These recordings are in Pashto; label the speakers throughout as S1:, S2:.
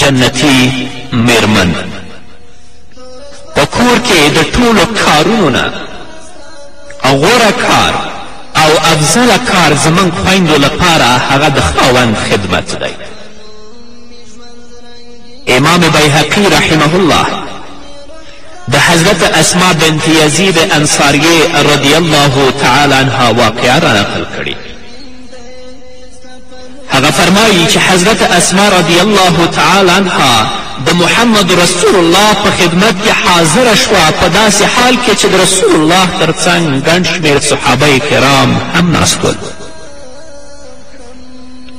S1: جنتی میرمن په کور کې د ټولو کارونو نه غوره کار او افضله کار زموږ خویندو لپاره هغه د خاوند خدمت دی. امام بیهقی رحمه الله د حضرت اسما بنت یزید انصاریه رضی الله تعالی عنها واقعه را نقل کړي. هغه فرمایي چې حضرت اسما رضی الله تعالی عنها د محمد رسول الله په خدمت کې حاضره شوه په داسې حال کې چې د رسول الله تر څنګ ګڼ شمېر صحابه کرام هم ناست ول.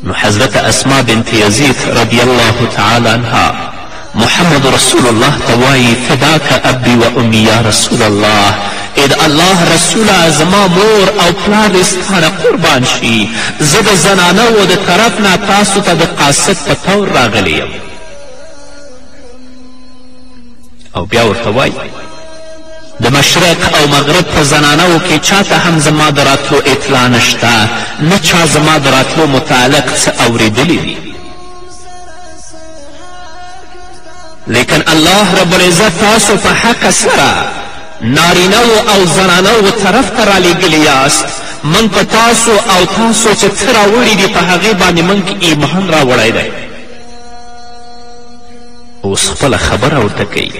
S1: نو حضرت اسما بنت یزید رضی الله تعالی عنها محمد رسول الله ته وایي فداک ابي و امي یا رسول الله، ای د الله رسوله زما مور او پلار دې ستانه قربان شي، زه د زنانو د طرف نه تاسو ته د قاصد په طور راغلی یم. او بیا ورته وایي د مشرق او مغرب په زنانو کې چاته هم زما د راتلو اطلاع نشته، نه چا زما د راتلو متعلق څه اورېدلی دي. لیکن الله رب العزت تاسو په حق سره نارینه او زنانو طرف ته رالیږلي یاست. من په تاسو او تاسو چې څه راوړي دي په هغې باندې من ایمان راوړی دی. اوس خپله خبره ورته کوي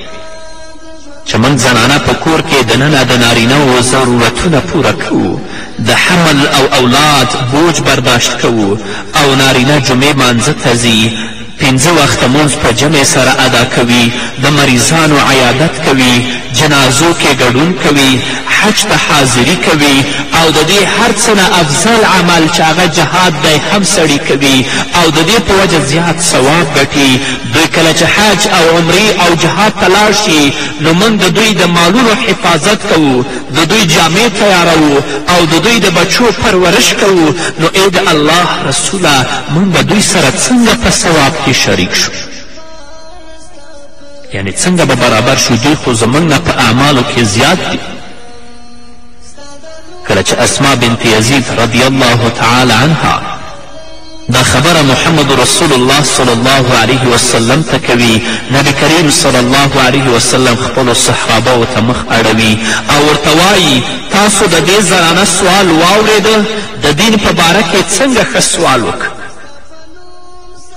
S1: چې موږ زنانه په کور کې دننه د نارینهو ضرورتونه پوره کوو، د حمل او اولاد بوج برداشت کوو او نارینه جمعې مانځه ته ځي، 5 وخته مونځ په جمع سره ادا کوي، د مریضانو عیادت کوي، جنازو کې ګډون کوي، حج ته حاضري کوي او د دې هر څه نه افضل عمل چې هغه جهاد دی هم سړي کوي او د دې په وجه زیات ثواب ګټي. دوی کله چې حج او عمرې او جهاد ته لاړ شي نو موږ د دوی د مالونو حفاظت کوو، د دوی جامې تیاروو او د دوی د بچو پرورش کوو. نو ای د الله رسوله موږ به دوی سره څنګه په ثواب کې شریک شو؟ یعنی څنګه به برابر شو؟ دوی خو زموږ نه په اعمالو کې زیات دي. کله چې اسما بنت یزید رضی الله تعالی عنها دا خبره محمد رسول الله صلی الله علیه وسلم ته کوي، نبی کریم صلی الله علیه وسلم خپلو صحابهو ته مخ اړوي او ورته وایي تاسو د دې زنانه سوال واورېده، د دین په باره کې څنګه ښه سوال وکړه؟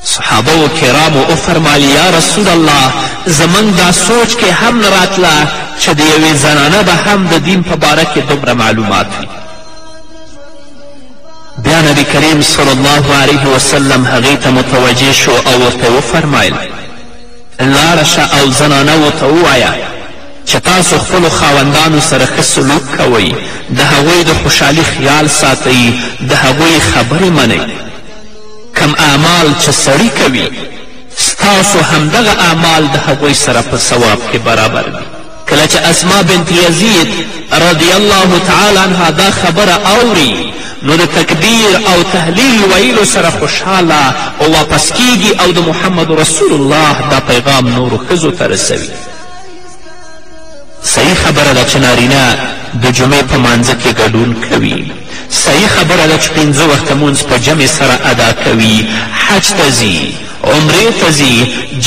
S1: صحابه کرامو وفرمایل یا رسول الله زموږ دا سوچ کې هم نه راتله چې د یوې زنانه به هم د دین په باره کې دومره معلومات وي. بیا نبی کریم صلی الله علیه وسلم هغې ته متوجه شو او ورته وفرمایل لاړه شه او زنانو ته ووایه چې تاسو خپلو خاوندانو سره ښه سلوک کوئ، د هغوی د خوشحالي خیال ساتئ، د هغوی خبرې منئ. کم اعمال چې سړی کوي ستاسو همدغه اعمال د هغوی سره په ثواب کې برابر دي. کله چې اسما بنت یزید رضی الله تعالی عنها دا خبره اوري نو د تکبیر او تهلیل ویلو سره خوشحاله او واپس کیږي او د محمد رسول الله دا پیغام نورو ښځو ته رسوي. صحیح خبره ده چې نارینه د جمعې په مانځه کې ګډون کوي، صحیح خبره ده چې 5 وخته مونځ په جمع سره ادا کوي، حج ته ځي، عمرې ته ځي،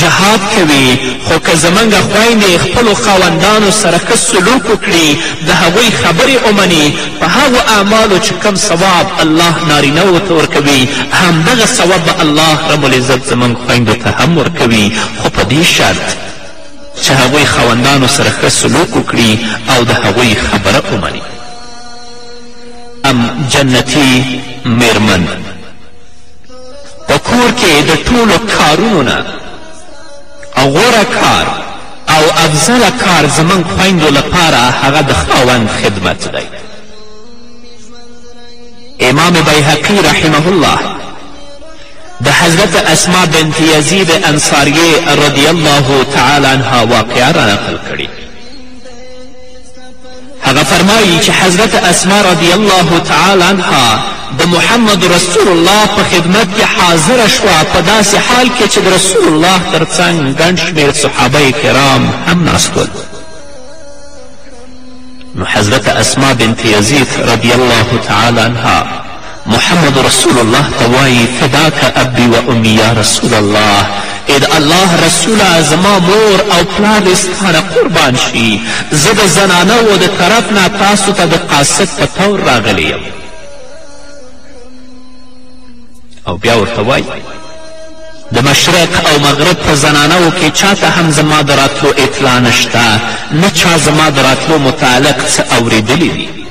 S1: جهاد کوي. خو که زموږ خویندې خپلو خاوندانو سره ښه سلوک وکړي، د هغوی خبرې ومني، په هغو اعمالو چې کم ثواب الله نارینهو ته ورکوي همدغه ثواب به الله رب العزت زموږ خویندو ته هم ورکوي، خو په دې شرط چې هغوی خاوندانو سره ښه سلوک وکړي او د هغوی خبره ومني. جنتی میرمن په کور کې د ټولو کارونو نه غوره کار او افضله کار زموږ خویندو لپاره هغه د خاوند خدمت دی. امام بیهقی رحمه الله د حضرت اسما بنت یزید انصاریه رضی الله تعالی عنها واقعه را نقل کړي. هغه فرمایي چې حضرت اسما رضی الله تعالی عنها د محمد رسول الله په خدمت کې حاضره شوه په داسې حال کې چې د رسول الله تر څنګ ګڼ شمېر صحابه کرام هم ناست ول. نو حضرت اسما بنت یزید رضی الله تعالی عنها محمد رسول الله ته وایي فداک ابي و امي یا رسول الله، ای د الله الله رسوله زما مور او پلار دې ستانه قربان شي زه د زنانو د طرف نه تاسو ته د قاصد په طور راغلی یم او بیا ورته وایي د مشرق او مغرب په زنانو کې چاته هم زما د راتلو اطلاع نشته نه چا زما د راتلو متعلق څه اورېدلی دي